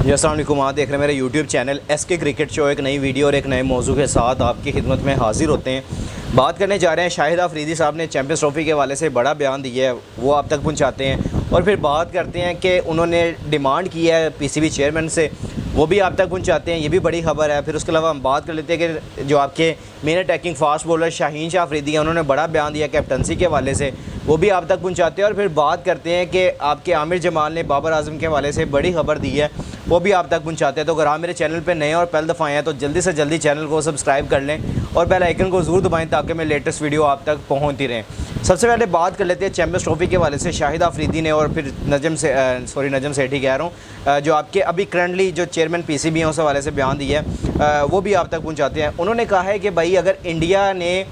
जी अस्सलाम वालेकुम। आप देख रहे हैं मेरा YouTube channel SK cricket show. एक नई वीडियो और एक नए मौजू के साथ आपकी खिदमत में हाजिर होते हैं। बात करने जा रहे हैं शाहिद अफरीदी साहब ने चैम्पियंस ट्रॉफ़ी के हवाले से बड़ा बयान दिया है, वो आप तक पहुंचाते हैं। और फिर बात करते हैं कि उन्होंने डिमांड की है PCB चेयरमैन से, वो भी आप तक पहुंचाते हैं, ये भी बड़ी खबर है। फिर उसके अलावा हम बात कर लेते हैं कि जो आपके main attacking fast bowler Shaheen Shah Afridi हैं, उन्होंने बड़ा बयान दिया कैप्टनसी के हवाले से, वो भी आप तक पहुंचाते हैं। और फिर बात करते हैं कि आपके आमिर जमाल ने बाबर आजम के हवाले से बड़ी खबर दी है, वो भी आप तक पहुंचाते हैं। तो अगर आप मेरे चैनल पे नए और पहली दफ़ा आए हैं तो जल्दी से जल्दी चैनल को सब्सक्राइब कर लें और बेल आइकन को ज़रूर दबाएं ताकि मैं लेटेस्ट वीडियो आप तक पहुंचती रहें। सबसे पहले बात कर लेते हैं चैम्पियंस ट्रॉफ़ी के हवाले से शाहिद अफरीदी ने और फिर नजम सेठी कह रहा हूँ, जो आपके अभी करंटली जो चेयरमैन PCB हैं उस हवाले से बयान दिया है, वो भी आप तक पहुँचाते हैं। उन्होंने कहा है कि भाई अगर इंडिया ने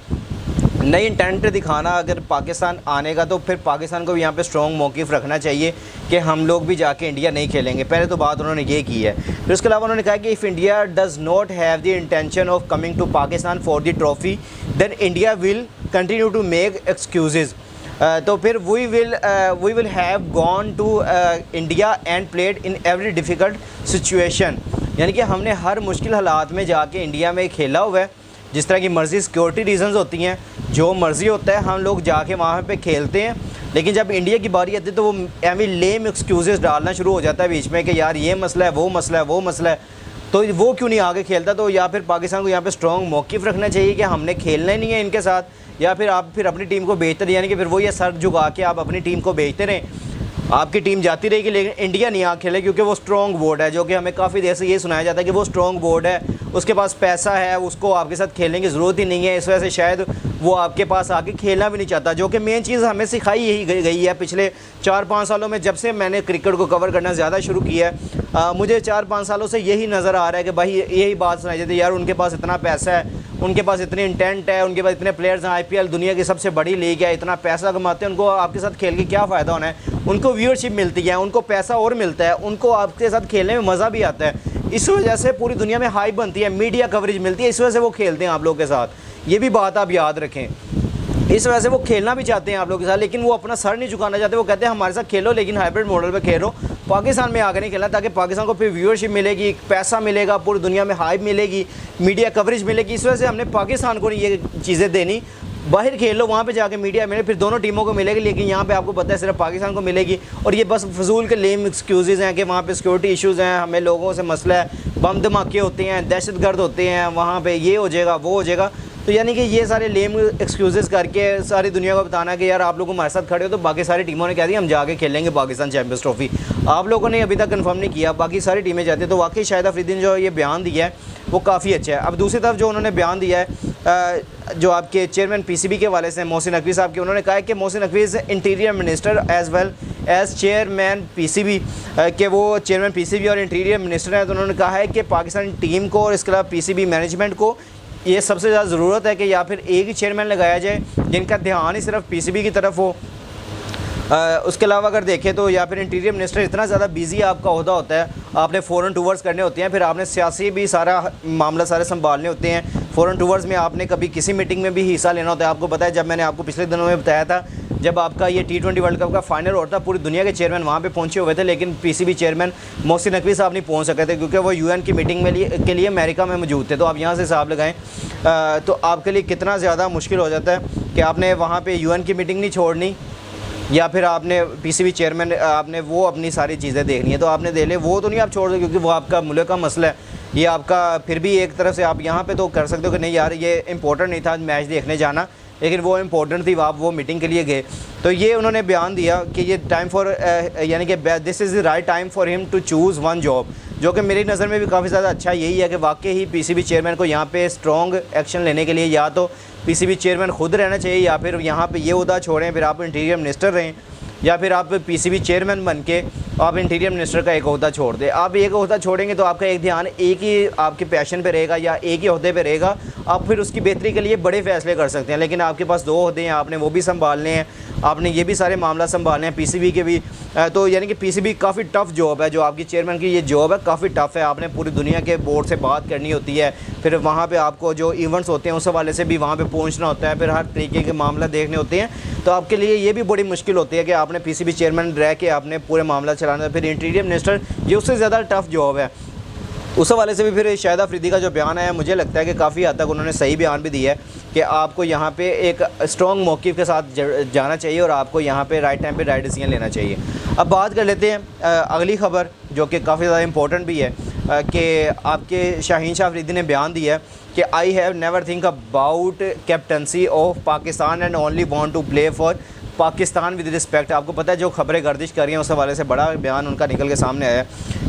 नई इंटेंट दिखाना अगर पाकिस्तान आने का, तो फिर पाकिस्तान को भी यहाँ पे स्ट्रॉन्ग मौक़िफ़ रखना चाहिए कि हम लोग भी जाके इंडिया नहीं खेलेंगे। पहले तो बात उन्होंने ये की है। फिर उसके अलावा उन्होंने कहा कि if India does not have the intention of coming to Pakistan for the trophy then India will continue to make excuse. तो फिर we will have gone to India and played in every difficult situation. यानी कि हमने हर मुश्किल हालात में जाके India में खेला हुआ है। जिस तरह की मर्ज़ी सिक्योरिटी रीज़न्स होती हैं, जो मर्ज़ी होता है हम लोग जाके वहाँ पे खेलते हैं। लेकिन जब इंडिया की बारी आती है तो वो एमी लेम एक्सक्यूज़ डालना शुरू हो जाता है बीच में कि यार ये मसला है, वो मसला है, वो मसला है, तो वो क्यों नहीं आगे खेलता। तो या फिर पाकिस्तान को यहाँ पे स्ट्रॉन्ग मौक़िफ़ रखना चाहिए कि हमने खेलना ही नहीं है इनके साथ, या फिर आप फिर अपनी टीम को बेचते रहे, यानी कि फिर वो ये सर झुका के आप अपनी टीम को बेचते रहें। आपकी टीम जाती रहेगी लेकिन इंडिया नहीं आ खेले, क्योंकि वो स्ट्रॉन्ग बोर्ड है, जो कि हमें काफ़ी देर से ये सुनाया जाता है कि वो स्ट्रॉन्ग बोर्ड है, उसके पास पैसा है, उसको आपके साथ खेलने की ज़रूरत ही नहीं है। इस वजह से शायद वो आपके पास आके खेलना भी नहीं चाहता, जो कि मेन चीज़ हमें सिखाई यही गई है पिछले 4-5 सालों में। जब से मैंने क्रिकेट को कवर करना ज़्यादा शुरू किया है, मुझे 4-5 सालों से यही नज़र आ रहा है कि भाई यही बात सुनाई जाती है, यार उनके पास इतना पैसा है, उनके पास इतनी इंटेंट है, उनके पास इतने प्लेयर्स हैं, IPL दुनिया की सबसे बड़ी लीग है, इतना पैसा कमाते हैं, उनको आपके साथ खेल के क्या फ़ायदा होना है। उनको व्यूअरशिप मिलती है, उनको पैसा और मिलता है, उनको आपके साथ खेलने में मज़ा भी आता है। इस वजह से पूरी दुनिया में हाइप बनती है, मीडिया कवरेज मिलती है, इस वजह से वो खेलते हैं आप लोगों के साथ। ये भी बात आप याद रखें। इस वजह से वो खेलना भी चाहते हैं आप लोगों के साथ, लेकिन वो अपना सर नहीं झुकाना चाहते। वो कहते हैं हमारे साथ खेलो लेकिन हाइब्रिड मॉडल पे खेलो, पाकिस्तान में आगे नहीं खेलना, ताकि पाकिस्तान को फिर व्यूअरशिप मिलेगी, पैसा मिलेगा, पूरी दुनिया में हाइप मिलेगी, मीडिया कवरेज मिलेगी। इस वजह से हमने पाकिस्तान को नहीं ये चीज़ें देनी। बाहर खेल लो, वहाँ पे जाके मीडिया मिले, फिर दोनों टीमों को मिलेगी, लेकिन यहाँ पे आपको पता है सिर्फ पाकिस्तान को मिलेगी। और ये बस फजूल के लेम एक्सक्यूज़ हैं कि वहाँ पे सिक्योरिटी इश्यूज़ हैं, हमें लोगों से मसला है, बम धमाके होते हैं, दहशतगर्द होते हैं, वहाँ पे ये हो जाएगा, वो हो जाएगा। तो यानी कि ये सारे लेम एक्सक्यूज़ करके सारी दुनिया को बताना कि यार आप लोग हमारे साथ खड़े हो, तो बाकी सारी टीमों ने कह दिया हम जाके खेलेंगे पाकिस्तान चैम्पियंस ट्रॉफ़ी। आप लोगों ने अभी तक कंफर्म नहीं किया, बाकी सारी टीमें जाती हैं। तो वाकई शाहिद अफरीदी ने जो ये बयान दिया है वो काफ़ी अच्छा है। अब दूसरी तरफ जो उन्होंने बयान दिया है जो आपके चेयरमैन PCB के वाले से मोहसिन नकवी साहब के, उन्होंने कहा है कि Mohsin Naqvi is interior minister as well as chairman PCB, कि वो चेयरमैन PCB और इंटीरियर मिनिस्टर हैं। तो उन्होंने कहा है कि पाकिस्तानी टीम को और इसके अलावा PCB मैनेजमेंट को ये सबसे ज़्यादा ज़रूरत है कि या फिर एक ही चेयरमैन लगाया जाए जिनका ध्यान ही सिर्फ PCB की तरफ हो। उसके अलावा अगर देखें तो या फिर इंटीरियर मिनिस्टर इतना ज़्यादा बिजी आपका ओहदा होता है, आपने फ़ॉरेन टूर्स करने होते हैं, फिर आपने सियासी भी सारा मामला सारे संभालने होते हैं। फ़ॉरेन टूर्स में आपने कभी किसी मीटिंग में भी हिस्सा लेना होता है। आपको पता है, जब मैंने आपको पिछले दिनों में बताया था, जब आपका ये T20 वर्ल्ड कप का फाइनल होता था, पूरी दुनिया के चेयरमैन वहाँ पे पहुँचे हुए थे, लेकिन PCB चेयरमैन मोहसिन नकवी साहब नहीं पहुँच सके थे, क्योंकि वो UN की मीटिंग के लिए अमेरिका में मौजूद थे। तो आप यहाँ से हिसाब लगाएं तो आपके लिए कितना ज़्यादा मुश्किल हो जाता है कि आपने वहाँ पर UN की मीटिंग नहीं छोड़नी, या फिर आपने PCB चेयरमैन आपने वो अपनी सारी चीज़ें देखनी है, तो आपने दे ले, वो तो नहीं आप छोड़ दो, क्योंकि वो आपका मुल्क का मसला है। ये आपका फिर भी एक तरफ से आप यहाँ पे तो कर सकते हो कि नहीं यार ये इंपॉर्टेंट नहीं था मैच देखने जाना, लेकिन वो इम्पोर्टेंट थी, आप वो मीटिंग के लिए गए। तो ये उन्होंने बयान दिया कि ये टाइम फॉर यानी कि this is the right time for him to choose one job, जो कि मेरी नज़र में भी काफ़ी ज़्यादा अच्छा यही है कि वाकई ही PCB चेयरमैन को यहाँ पे स्ट्रॉन्ग एक्शन लेने के लिए या तो PCB चेयरमैन खुद रहना चाहिए, या फिर यहाँ पे ये उहदा छोड़ें, फिर आप इंटीरियर मिनिस्टर रहें, या फिर आप PCB चेयरमैन बन के आप इंटीरियर मिनिस्टर का एक ओहदा छोड़ दें। आप एक ओहदा छोड़ेंगे तो आपका एक ध्यान एक ही आपके पैशन पे रहेगा या एक ही ओहदे पे रहेगा, आप फिर उसकी बेहतरी के लिए बड़े फैसले कर सकते हैं। लेकिन आपके पास 2 ओहदे हैं, आपने वो भी संभालने हैं, आपने ये भी सारे मामला संभालने हैं PCB के भी। तो यानी कि PCB काफ़ी टफ़ जॉब है, जो आपकी चेयरमैन की ये जॉब है काफ़ी टफ़ है। आपने पूरी दुनिया के बोर्ड से बात करनी होती है, फिर वहाँ पे आपको जो इवेंट्स होते हैं उस हवाले से भी वहाँ पे पहुँचना होता है, फिर हर तरीके के मामला देखने होते हैं। तो आपके लिए ये भी बड़ी मुश्किल होती है कि आपने PCB चेयरमैन रह के आपने पूरे मामला चलाना, फिर इंटीरियर मिनिस्टर, ये उससे ज़्यादा टफ़ जॉब है। उस हवाले से भी फिर शाहिद अफरीदी का जो बयान है, मुझे लगता है कि काफ़ी हद तक उन्होंने सही बयान भी दिया है कि आपको यहाँ पे एक स्ट्रॉन्ग मौक़िफ़ के साथ जाना चाहिए और आपको यहाँ पे राइट टाइम पे राइट डिसीजन लेना चाहिए। अब बात कर लेते हैं अगली ख़बर जो कि काफ़ी ज़्यादा इंपॉर्टेंट भी है कि आपके शाहीन शाह अफरीदी ने बयान दिया है कि I have never think about captaincy of Pakistan and only want to play for Pakistan with respect. आपको पता है जो खबरें गर्दिश कर रही हैं उस हवाले से बड़ा बयान उनका निकल के सामने आया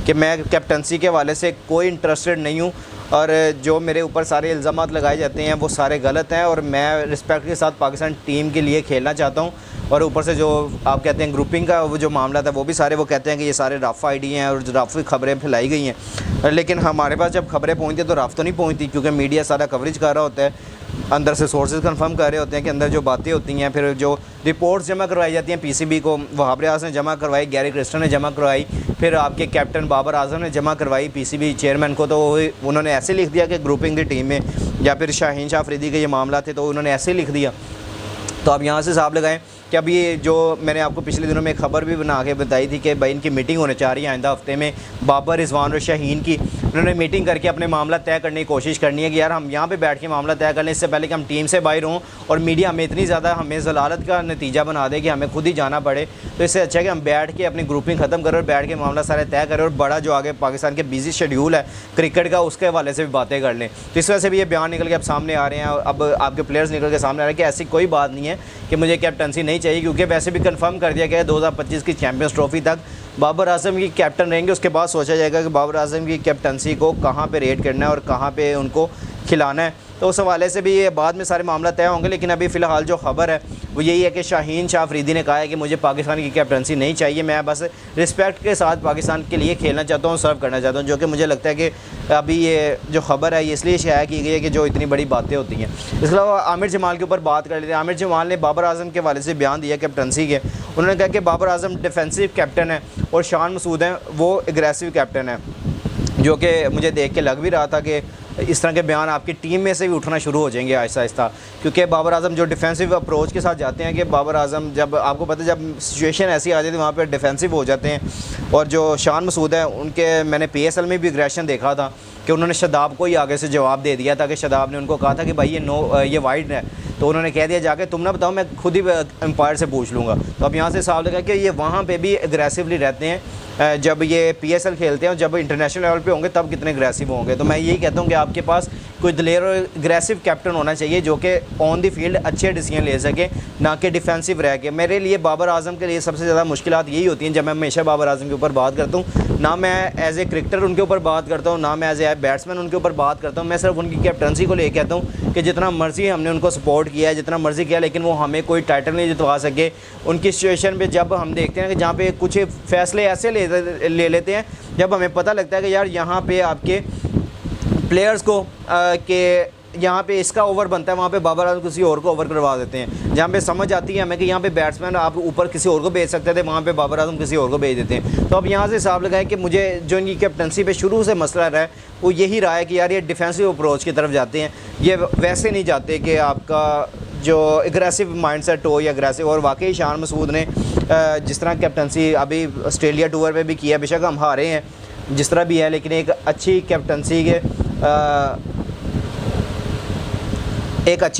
कि मैं कैप्टनसी के हवाले से कोई इंटरेस्टेड नहीं हूँ और जो मेरे ऊपर सारे इल्ज़ामात लगाए जाते हैं वो सारे गलत हैं और मैं रिस्पेक्ट के साथ पाकिस्तान टीम के लिए खेलना चाहता हूँ। और ऊपर से जो आप कहते हैं ग्रुपिंग का वो जो मामला था वो भी सारे वो कहते हैं कि ये सारे रफ़ आईडी हैं और रफ़ खबरें फैलाई गई हैं, लेकिन हमारे पास जब खबरें पहुँचती तो रफ़ तो नहीं पहुँचती क्योंकि मीडिया सारा कवरेज कर रहा होता है, अंदर से सोर्सेज कंफर्म कर रहे होते हैं कि अंदर जो बातें होती हैं, फिर जो रिपोर्ट्स जमा करवाई जाती हैं पीसीबी को, वहाब रियाज ने जमा करवाई, गैरी क्रिस्टन ने जमा करवाई, फिर आपके कैप्टन बाबर आजम ने जमा करवाई पीसीबी चेयरमैन को, तो उन्होंने ऐसे लिख दिया कि ग्रुपिंग की टीम में, या फिर शाहीन शाह अफरीदी के ये मामला थे तो उन्होंने ऐसे लिख दिया। तो आप यहाँ से हिसाब लगाएं कि अब ये जो मैंने आपको पिछले दिनों में एक ख़बर भी बना के बताई थी कि भाई इनकी मीटिंग होने चाह रही है आइंदा हफ्ते में, बाबर, रिजवान और शाहीन की, उन्होंने मीटिंग करके अपने मामला तय करने की कोशिश करनी है कि यार हम यहाँ पे बैठ के मामला तय कर लें, इससे पहले कि हम टीम से बाहर हों और मीडिया हमें इतनी ज़्यादा हमें ज़लालत का नतीजा बना दे कि हमें खुद ही जाना पड़े। तो इससे अच्छा है कि हम बैठ के अपनी ग्रुपिंग ख़त्म करें और बैठ के मामला सारे तय करें और बड़ा जो आगे पाकिस्तान के बिजी शेड्यूल है क्रिकेट का उसके हवाले से भी बातें कर लें। तो इस वजह से भी ये बयान निकल के अब सामने आ रहे हैं, अब आपके प्लेयर्स निकल के सामने आ रहे हैं कि ऐसी कोई बात नहीं है कि मुझे कैप्टनसी नहीं चाहिए, क्योंकि वैसे भी कंफर्म कर दिया गया है 2025 की चैम्पियंस ट्रॉफी तक बाबर आजम की कैप्टन रहेंगे। उसके बाद सोचा जाएगा कि बाबर आजम की कैप्टनसी को कहाँ पे रेट करना है और कहाँ पे उनको खिलाना है। तो उस हवाले से भी ये बाद में सारे मामला तय होंगे, लेकिन अभी फ़िलहाल जो खबर है वो यही है कि शाहीन शाह अफरीदी ने कहा है कि मुझे पाकिस्तान की कैप्टनसी नहीं चाहिए, मैं बस रिस्पेक्ट के साथ पाकिस्तान के लिए खेलना चाहता हूँ, सर्व करना चाहता हूँ। जो कि मुझे लगता है कि अभी ये जो खबर है ये इसलिए शाया की गई है कि जो इतनी बड़ी बातें होती हैं। इसके अलावा आमिर जमाल के ऊपर बात कर लेते हैं। आमिर जमाल ने बाबर आजम के हवाले से बयान दिया कैप्टनसी के। उन्होंने कहा कि बाबर आजम डिफेंसिव कैप्टन है और शान मसूद हैं वो एग्रेसिव कैप्टन है, जो कि मुझे देख के लग भी रहा था कि इस तरह के बयान आपकी टीम में से भी उठना शुरू हो जाएंगे आहिस्ता आहिस्ता, क्योंकि बाबर आजम जो डिफेंसिव अप्रोच के साथ जाते हैं कि बाबर आजम जब आपको पता है जब सिचुएशन ऐसी आ जाती है वहाँ पे डिफेंसिव हो जाते हैं। और जो शान मसूद है उनके मैंने PSL में भी एग्रेशन देखा था कि उन्होंने शदाब को ही आगे से जवाब दे दिया था कि शदाब ने उनको कहा था कि भाई ये वाइड है, तो उन्होंने कह दिया जाके तुम ना बताओ, मैं खुद ही एम्पायर से पूछ लूँगा। तो अब यहाँ से हिसाब लगा कि ये वहाँ पे भी एग्रेसिवली रहते हैं। जब ये PSL खेलते हैं, जब इंटरनेशनल लेवल पे होंगे तब कितने एग्रेसिव होंगे। तो मैं यही कहता हूँ कि आपके पास कोई दिलेर और एग्रेसिव कैप्टन होना चाहिए जो कि ऑन द फील्ड अच्छे डिसीजन ले सके, ना कि डिफेंसिव रह के। मेरे लिए बाबर आजम के लिए सबसे ज़्यादा मुश्किलात यही होती हैं जब मैं हमेशा बाबर आजम के ऊपर बात करता हूँ, ना मैं एज ए क्रिकेटर उनके ऊपर बात करता हूँ, ना मैं एज ए बैट्समैन उनके ऊपर बात करता हूँ। मैं सिर्फ उनकी कैप्टनसी को ले कहता हूँ कि जितना मर्ज़ी हमने उनको सपोर्ट किया है, जितना मर्ज़ी किया, लेकिन वो हमें कोई टाइटल नहीं जितवा सके। उनकी सिचुएशन पे जब हम देखते हैं कि जहाँ पे कुछ फ़ैसले ऐसे ले लेते हैं जब हमें पता लगता है कि यार यहाँ पे आपके प्लेयर्स को कि यहाँ पे इसका ओवर बनता है, वहाँ पे बाबर आजम किसी और को ओवर करवा देते हैं। जहाँ पे समझ आती है हमें कि यहाँ पे बैट्समैन आप ऊपर किसी और को भेज सकते थे, वहाँ पे बाबर आजम किसी और को भेज देते हैं। तो अब यहाँ से हिसाब लगाएं कि मुझे जो इनकी कैप्टनसी पे शुरू से मसला रहा है वो यही रहा है कि यार ये डिफेंसिव अप्रोच की तरफ जाते हैं, ये वैसे नहीं जाते कि आपका जो एग्रेसिव माइंडसेट हो या एग्रेसिव। और वाकई शान मसूद ने जिस तरह कैप्टनसी अभी ऑस्ट्रेलिया टूर पे भी किया, बेशक हम हारे हैं जिस तरह भी है, लेकिन एक अच्छी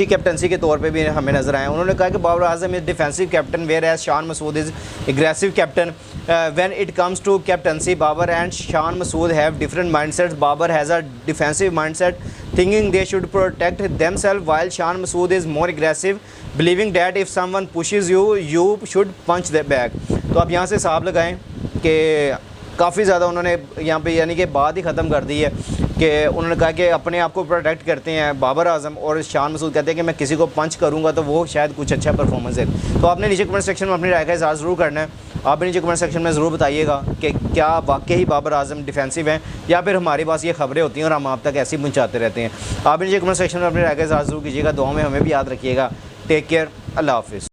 कैप्टनसी के तौर पे भी हमें नज़र आया। उन्होंने कहा कि Babar Azam is defensive captain whereas Shan Masood is aggressive captain. When it comes to captaincy Babar and Shan Masood have different mindsets. Babar has a defensive mindset thinking they should protect themselves, while Shan Masood is more aggressive, believing that if someone pushes you, you should punch them back। तो अब यहाँ से हिसाब लगाएं कि काफ़ी ज़्यादा उन्होंने यहाँ पे यानी कि बात ही ख़त्म कर दी है कि उन्होंने कहा कि अपने आप को प्रोटेक्ट करते हैं बाबर आजम, और शान मसूद कहते हैं कि मैं किसी को पंच करूँगा तो वो शायद कुछ अच्छा परफॉर्मेंस है। तो आपने नीचे कमेंट सेक्शन में अपनी राय का इज़हार ज़रूर करना है। आप भी नीचे कमेंट सेक्शन में ज़रूर बताइएगा कि क्या वाकई ही बाबर आजम डिफेंसिव हैं या फिर हमारे पास ये खबरें होती हैं और हम आप तक ऐसे ही पहुँचाते रहते हैं। आप भी नीचे कमेंट सेक्शन में अपनी राय का इज़हार ज़रूर कीजिएगा। दुआ में हमें भी याद रखिएगा। टेक केयर, अल्लाह हाफ़िज़।